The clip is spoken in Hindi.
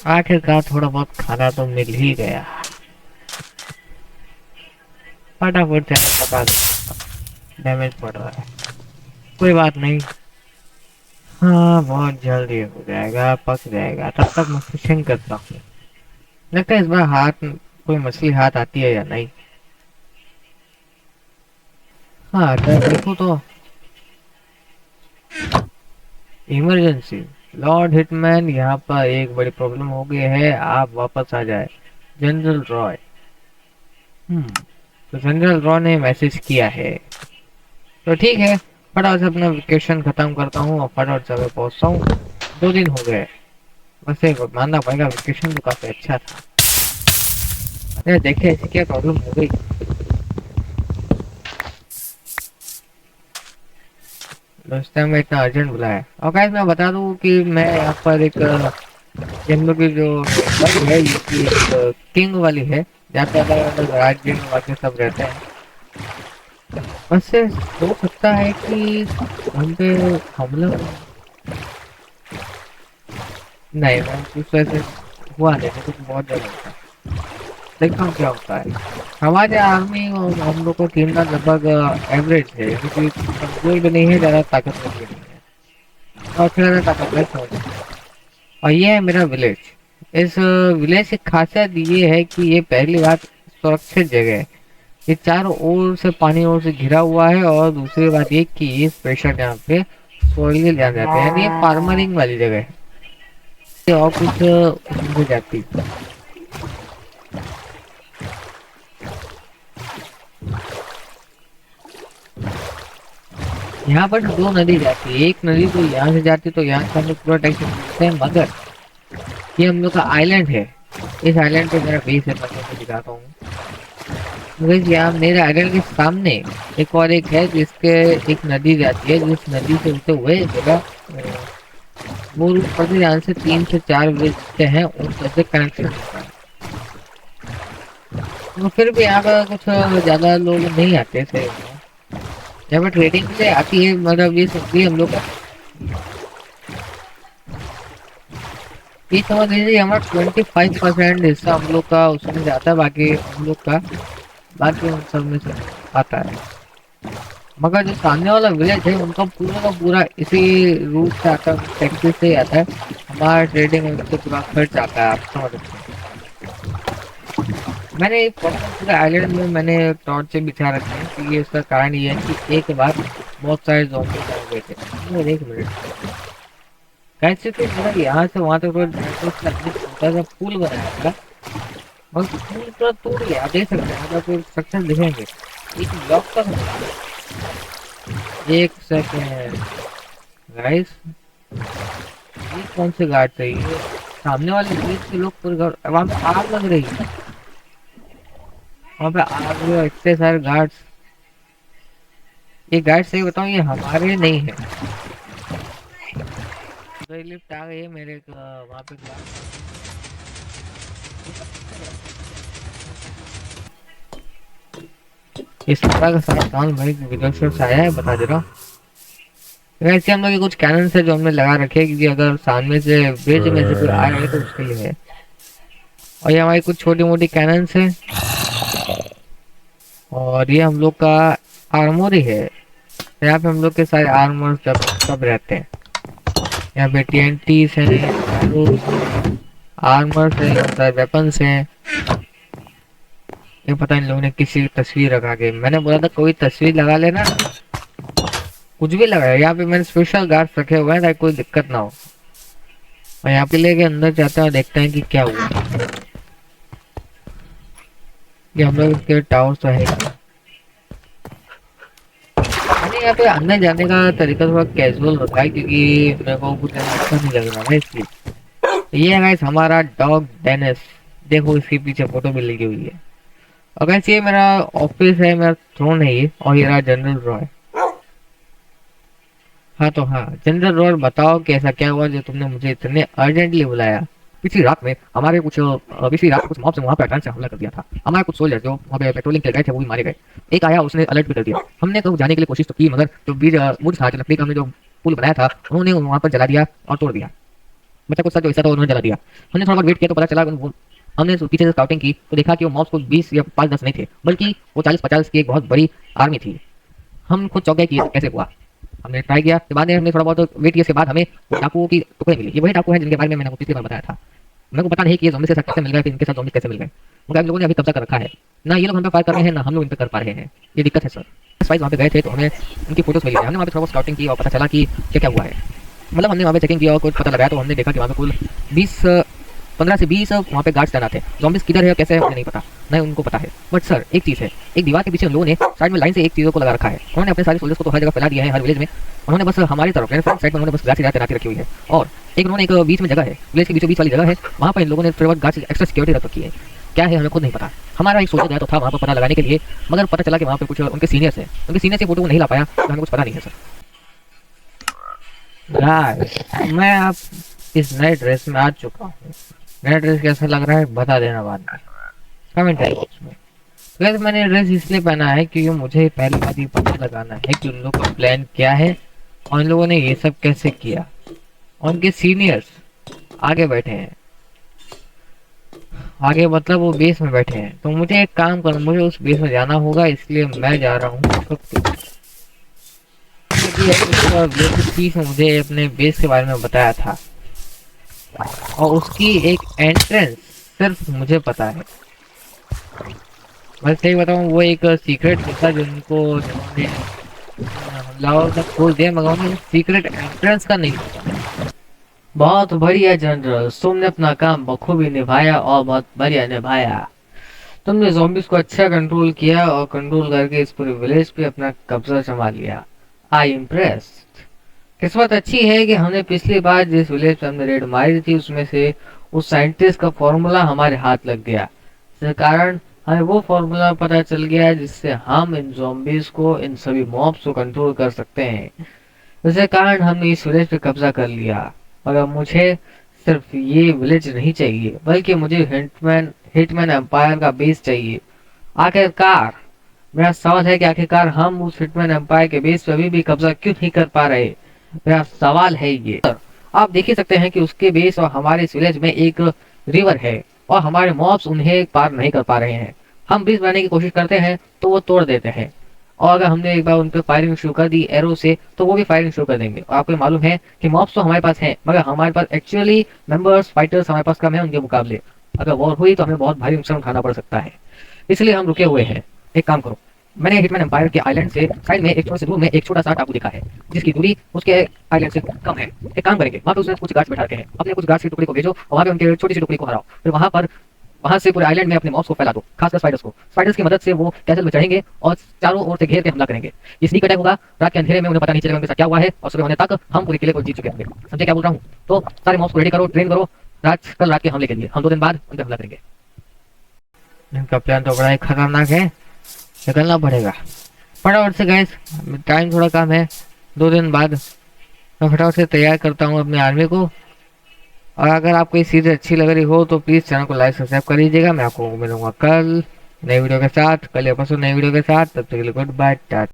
आखिरकार थोड़ा बहुत खाना तो मिल ही गया। फटाफट से पका डैमेज पड़ रहा है। कोई बात नहीं। हाँ बहुत जल्दी हो जाएगा, पक जाएगा, तब तक मैं फिशिंग करता हूँ। लगता है इस बार हाथ कोई मछली हाथ आती है या नहीं। हाँ अगर देखो तो इमरजेंसी लॉर्ड हिटमैन, यहाँ पर एक बड़ी प्रॉब्लम हो गई है, आप वापस आ जाए। जनरल रॉय। तो जनरल रॉय ने मैसेज किया है। तो ठीक है, फटाफट से अपना वेकेशन खत्म करता हूँ और फटाफट से पहुंचता हूँ। 2 दिन हो गए। बस एक मानना पड़ेगा, वेकेशन तो काफी अच्छा था। अरे देखिए क्या प्रॉब्लम हो गई। उस टाइम में इतना अर्जेंट बुलाया। और गाइस मैं बता दूं कि मैं यहाँ पर एक ये हम लोग की जो वाली है, ये की एक किंग वाली है, जहाँ पे अलग अलग राज्य वाक्य सब रहते हैं। बस से हो सकता है कि हम पे हमला। नहीं मैं कुछ ऐसे हुआ नहीं, कुछ बहुत ज्यादा होता है। देखता हूँ क्या होता है। हमारे आर्मी और हम लोग को टीम का लगभग एवरेज है, क्योंकि कमजोर भी नहीं है, ज्यादा ताकतवर भी नहीं है, और फिर ज्यादा ताकतवर समझ। और ये है मेरा विलेज। इस विलेज की खासियत ये है कि ये पहली बात सुरक्षित जगह है। ये चारों ओर से पानी ओर से घिरा हुआ है, और दूसरी बात ये कि ये स्पेशल यहाँ पे सोइल जान जाते हैं, यानी ये फार्मरिंग वाली जगह है। ये और कुछ उसमें जाती। यहाँ पर 2 नदी जाती है, एक नदी तो यहाँ से जाती तो यहाँ से हम लोग पूरा टैक्स करते हैं, मगर ये हम लोग का आइलैंड है। इस आइलैंड पे मेरा बेस है, मैं आपको दिखाता हूँ। गाइस यहाँ मेरे आइलैंड के सामने एक और एक है, जिसके एक नदी जाती है, जिस नदी से होते हुए मेरा वो रूट पड़ते जहाँ से 3 से 4 विलेज हैं, उन सबसे कनेक्शन होता है। तो फिर भी यहाँ पर कुछ ज्यादा लोग नहीं आते थे। यहाँ पर ट्रेडिंग के लिए आती है, मतलब ये सब हम लोग का ये समझ लीजिए हमारा 25% हिस्सा हम लोग का उसमें जाता है, बाकी हम लोग का बाकी उन सब में से आता है। मगर जो सामने वाला विलेज है उनका पूरा का पूरा इसी रूट से आता है, टैक्सी से ही आता है। हमारा ट्रेडिंग में उससे पूरा खर्च आता है, आप समझ सकते हैं। मैंने पूरे आइलैंड में मैंने टॉर्च बिछा रखे हैं, क्योंकि इसका कारण ये है कि एक बार बहुत सारे ज़ॉम्बी आ गए थे। एक मिनट, कैसे तो मेरा यहाँ से वहां तक छोटा सा पुल बनाया था, और पुल पूरा टूट गया। आप देख सकते हैं, मतलब स्ट्रक्चर दिखेंगे एक ब्लॉक का था। एक सेकेंड गाइस, ये कौन से गार्ड थे? ये सामने वाले ब्रिज के लोग पूरे वहां पे आग लग रही है, वहां पे आग में इतने सारे गार्ड्स। ये गार्ड सही बताऊं, ये हमारे नहीं है। तो ये लिफ्ट आ गई है मेरे वहां पे इस सारा का सारा सामान भाई विदेशों से आया है, बता दे रहा हूँ। वैसे हम लोग के कुछ कैनन है जो हमने लगा रखे हैं, क्योंकि अगर सामने से ब्रिज में से कोई आ रहा है तो उसके लिए है। और ये हमारी कुछ छोटी मोटी कैनन्स है, और ये हम लोग का आर्मोरी है। यहाँ पे हम लोग के सारे आर्मर सब रहते हैं। यहाँ पे टीएनटीस हैं, आर्मर्स हैं, वेपन्स हैं। ये पता इन लोगों ने किसी तस्वीर लगा के, मैंने बोला था कोई तस्वीर लगा लेना, कुछ भी लगाया। यहाँ पे मैंने स्पेशल गार्ड्स रखे हुए हैं ताकि कोई दिक्कत ना हो। और यहाँ पे लेके अंदर जाते हैं और देखते हैं कि क्या हुआ। ये हम लोग के टावर तो है। मैंने यहाँ पे अंदर जाने का तरीका थोड़ा कैजुअल रखा है, क्योंकि मेरे को कुछ अच्छा नहीं लग रहा है इसलिए। ये है गाइस हमारा डॉग डेनिस, देखो इसके पीछे फोटो भी लगी हुई है। और गाइस ये मेरा ऑफिस है, मेरा थ्रोन है ये, और ये रहा जनरल रॉय। हाँ तो हाँ जनरल रॉय, बताओ कि ऐसा क्या हुआ जो तुमने मुझे इतने अर्जेंटली बुलाया। पिछली रात में हमारे कुछ पिछली रात कुछ मॉब से वहाँ पे अचानक से हमला कर दिया था। हमारे कुछ सोल्जर जो वहाँ पे पेट्रोलिंग कर गए थे वो भी मारे गए। एक आया उसने अलर्ट भी कर दिया। हमने तो जाने के लिए कोशिश तो की, मगर जो बीज मुझ था जो लकड़ी का हमने जो पुल बनाया था उन्होंने वहाँ पर जला दिया और तोड़ दिया। बच्चा कुछ सा जो हिस्सा था उन्होंने जला दिया। हमने थोड़ा बहुत वेट किया तो पता चला हमने पीछे से स्काउटिंग की तो देखा कि वो मॉब्स को 20 या 5-10 नहीं थे, बल्कि वो 40-50 की एक बहुत बड़ी आर्मी थी। हम खुद चौंक गए कि ये कैसे हुआ। हमने ट्राई किया, के बाद हमने थोड़ा बहुत वेट किया, इसके बाद हमें डाकुओं की टुकड़े मिली। ये वही डाकू है जिनके बारे में मैंने आपको पिछली बार बताया था। मेरे को पता नहीं कि ये ज़ॉम्बी से कैसे मिल गए, फिर इनके साथ ज़ॉम्बी कैसे मिल गए। मगर आप लोगों ने अभी कब्जा कर रखा है। ना ये लोग हम पे फायर कर रहे हैं, ना हम लोग इन पे कर पा रहे हैं। ये दिक्कत है सर। स्पाइस वहाँ पे गए थे तो हमें उनकी फोटोज़ मिली थी। हमने वहाँ पे थोड़ा बहुत स्काउटिंग की और पता चला कि क्या-क्या हुआ है। मतलब हमने वहाँ पे चेकिंग किया और कुछ पता लगाया तो हमने देखा कि वहाँ पे कुल 20 15 से 20 वहाँ पे गार्ड्स तैनात थे। ज़ॉम्बीज़ किधर है कैसे है मुझे नहीं पता, ना ही उनको पता है। बट सर एक चीज़ है, एक दीवार के पीछे उन लोगों ने साइड में लाइन से एक चीज़ों को लगा रखा है। उन्होंने अपने सारे सोल्जर्स को तो हर जगह फैला दिया है, हर विलेज में। उन्होंने बस हमारी तरफ यानी फ्रंट साइड में उन्होंने बस गार्ड्स की तैनाती रखी हुई है। और एक उन्होंने एक बीच में जगह है, विलेज के बीचों बीच वाली जगह है, वहाँ पर इन लोगों ने थोड़ी बहुत गार्ड्स एक्स्ट्रा सिक्योरिटी रख रखी है। क्या है हमें खुद नहीं पता। हमारा एक सोल्जर गया तो था वहाँ पर पता लगाने के लिए, मगर पता चला कि वहाँ पे कुछ उनके सीनियर्स हैं। उनके सीनियर्स की फोटो को नहीं ला पाया तो हमें कुछ पता नहीं है सर। यार मैं आप इस नए ड्रेस में आ चुका हूँ। नया ड्रेस कैसा लग रहा है बता देना बाद में कमेंट बॉक्स में। वैसे मैंने ड्रेस इसलिए पहना है क्योंकि मुझे पहली बात ये पता लगाना है कि उन लोगों का प्लान क्या है और उन लोगों ने ये सब कैसे किया। उनके सीनियर्स आगे बैठे हैं, आगे मतलब वो बेस में बैठे हैं। तो मुझे एक काम करना, मुझे उस बेस में जाना होगा, इसलिए मैं जा रहा हूँ। चीज मुझे अपने बेस के बारे में बताया था और उसकी एक एंट्रेंस सिर्फ मुझे पता है। मैं सही बताऊं वो एक सीक्रेट था जिनको जिन्होंने हमलावर तक खोल दिया, मगर उन्हें सीक्रेट एंट्रेंस का नहीं पता। बहुत बढ़िया जनरल, तुमने अपना काम बखूबी निभाया और बहुत बढ़िया निभाया। तुमने ज़ॉम्बीज़ को अच्छा कंट्रोल किया और कंट्रोल करके इस पूरे विलेज पे अपना कब्जा जमा लिया। आई इम्प्रेस्ड। किस्मत अच्छी है कि हमने पिछली बार जिस विलेज पे हमने रेड मारी थी उसमें से उस साइंटिस्ट का फॉर्मूला हमारे हाथ लग गया। इस कारण हमें वो फॉर्मूला पता चल गया जिससे हम इन ज़ॉम्बीज़ को, इन सभी मॉब्स को कंट्रोल कर सकते हैं। इस कारण हमने इस विलेज पे कब्जा कर लिया। मगर मुझे सिर्फ ये विलेज नहीं चाहिए, बल्कि मुझे हिटमैन एम्पायर का बेस चाहिए। आखिरकार मेरा सवाल है कि आखिरकार हम उस हिटमैन एम्पायर के बेस पे अभी भी कब्जा क्यों नहीं कर पा रहे। मेरा सवाल है ये। आप देख ही सकते हैं कि उसके बेस और हमारे इस विलेज में एक रिवर है और हमारे मॉब्स उन्हें पार नहीं कर पा रहे हैं। हम ब्रिज बनाने की कोशिश करते हैं तो वो तोड़ देते हैं, और अगर हमने एक बार उन पर फायरिंग शुरू कर दी एरो से तो वो भी फायरिंग शुरू कर देंगे। और आपको मालूम है कि मॉब्स तो हमारे पास हैं, मगर हमारे पास एक्चुअली मेंबर्स फाइटर्स हमारे पास कम है उनके मुकाबले। अगर वॉर हुई तो हमें बहुत भारी नुकसान उठाना पड़ सकता है, इसलिए हम रुके हुए हैं। एक काम करो, मैंने हिटमैन एम्पायर के आइलैंड से साइड में एक छोटे से दूर में एक छोटा सा टापू दिखा है जिसकी दूरी उसके आइलैंड से कम है। एक काम करेंगे, वहाँ पे उसने कुछ गार्ड्स बैठा के हैं, अपने कुछ गार्ड्स की टुकड़ी को भेजो और वहाँ पे उनके छोटी सी टुकड़ी को हराओ। फिर वहां से पूरे आइलैंड में अपने मॉब्स को फैला दो, खासकर स्पाइडर्स को। स्पाइडर्स की मदद से वो कैसल में चढ़ेंगे और चारों ओर से घेर के हमला करेंगे। ये स्नीक अटैक होगा, रात के अंधेरे में उन्हें पता नहीं चलेगा उनके साथ क्या हुआ है, और सुबह होने तक हम पूरे किले को जीत चुके होंगे। समझे क्या बोल रहा हूँ? तो सारे मॉब्स को रेडी करो, ट्रेन करो, कल रात के हमले के लिए। हम 2 दिन बाद उन पर हमला करेंगे। इनका प्लान तो बड़ा ही खतरनाक है, निकलना पड़ेगा फटाफट से गाइस, टाइम थोड़ा कम है। 2 दिन बाद मैं फटाफट से तैयार करता हूँ अपनी आर्मी को। और अगर आपको ये चीज़ अच्छी लग रही हो तो प्लीज़ चैनल को लाइक सब्सक्राइब कर लीजिएगा। मैं आपको मिलूंगा कल नई वीडियो के साथ, कल या परसों नई वीडियो के साथ। तब तक के लिए गुड बाय, टाटा।